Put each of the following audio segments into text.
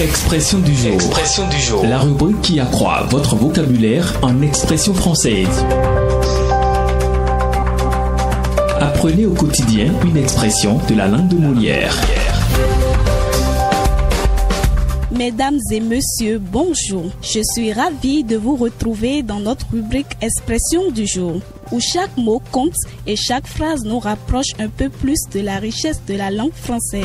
Expression du jour. Expression du jour. La rubrique qui accroît votre vocabulaire en expression française. Apprenez au quotidien une expression de la langue de Molière. Mesdames et messieurs, bonjour. Je suis ravie de vous retrouver dans notre rubrique Expression du jour, où chaque mot compte et chaque phrase nous rapproche un peu plus de la richesse de la langue française.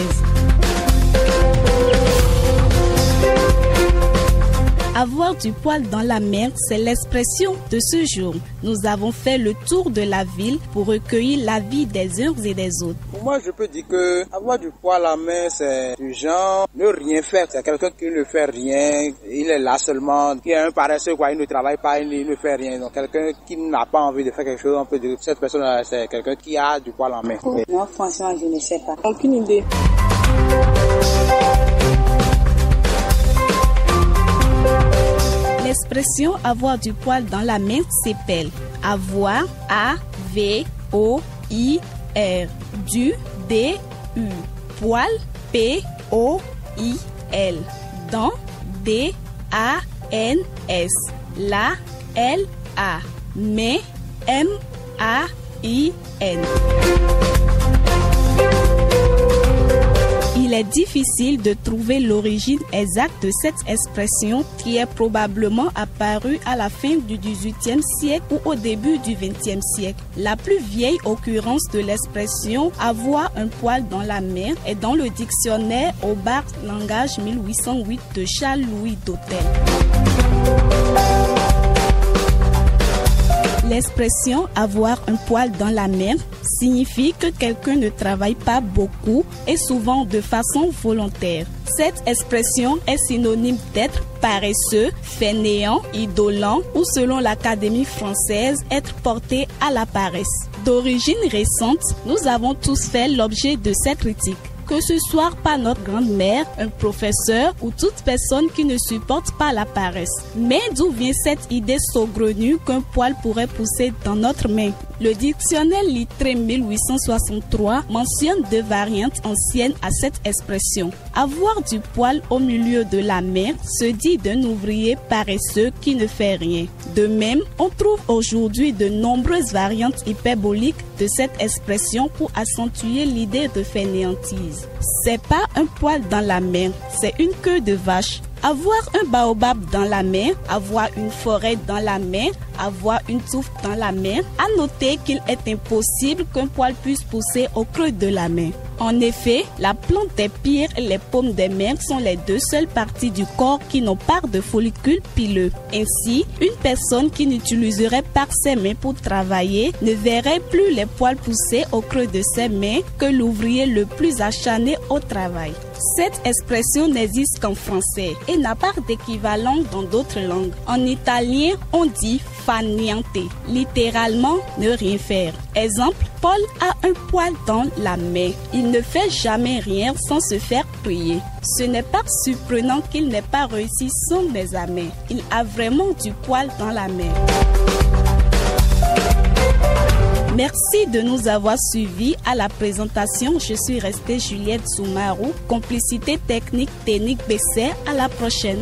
Avoir du poil dans la mer, c'est l'expression de ce jour. Nous avons fait le tour de la ville pour recueillir l'avis des uns et des autres. Pour moi, je peux dire que avoir du poil à la main, c'est du genre ne rien faire. C'est quelqu'un qui ne fait rien, il est là seulement, qui est un paresseux, quoi. Il ne travaille pas, il ne fait rien. Donc quelqu'un qui n'a pas envie de faire quelque chose, on peut dire que cette personne-là, c'est quelqu'un qui a du poil à la main. Non, franchement, je ne sais pas. Aucune idée. L'expression avoir du poil dans la main s'appelle avoir, A-V-O-I-R, du, D-U, poil, P-O-I-L, dans, D-A-N-S, la, L-A, mais, M-A-I-N. Il est difficile de trouver l'origine exacte de cette expression qui est probablement apparue à la fin du XVIIIe siècle ou au début du XXe siècle. La plus vieille occurrence de l'expression « avoir un poil dans la mer » est dans le dictionnaire Aubert Langage 1808 de Charles-Louis d'Hôtel. L'expression « avoir un poil dans la mer » signifie que quelqu'un ne travaille pas beaucoup et souvent de façon volontaire. Cette expression est synonyme d'être paresseux, fainéant, indolent ou selon l'Académie française, être porté à la paresse. D'origine récente, nous avons tous fait l'objet de cette critique. Que ce soit par notre grand-mère, un professeur ou toute personne qui ne supporte pas la paresse. Mais d'où vient cette idée saugrenue qu'un poil pourrait pousser dans notre main? Le dictionnaire Littré 1863 mentionne deux variantes anciennes à cette expression. Avoir du poil au milieu de la main se dit d'un ouvrier paresseux qui ne fait rien. De même, on trouve aujourd'hui de nombreuses variantes hyperboliques de cette expression pour accentuer l'idée de fainéantise. C'est pas un poil dans la main, c'est une queue de vache. Avoir un baobab dans la main, avoir une forêt dans la main, avoir une touffe dans la main, à noter qu'il est impossible qu'un poil puisse pousser au creux de la main. En effet, la plante des pires et les paumes des mains sont les deux seules parties du corps qui n'ont pas de follicules pileux. Ainsi, une personne qui n'utiliserait pas ses mains pour travailler ne verrait plus les poils pousser au creux de ses mains que l'ouvrier le plus acharné au travail. Cette expression n'existe qu'en français et n'a pas d'équivalent dans d'autres langues. En italien, on dit far niente, littéralement ne rien faire. Exemple, Paul a un poil dans la main. Il ne fait jamais rien sans se faire prier. Ce n'est pas surprenant qu'il n'ait pas réussi son examen. Il a vraiment du poil dans la main. Merci de nous avoir suivis à la présentation. Je suis restée Juliette Soumarou, complicité technique Ténique Besset. À la prochaine.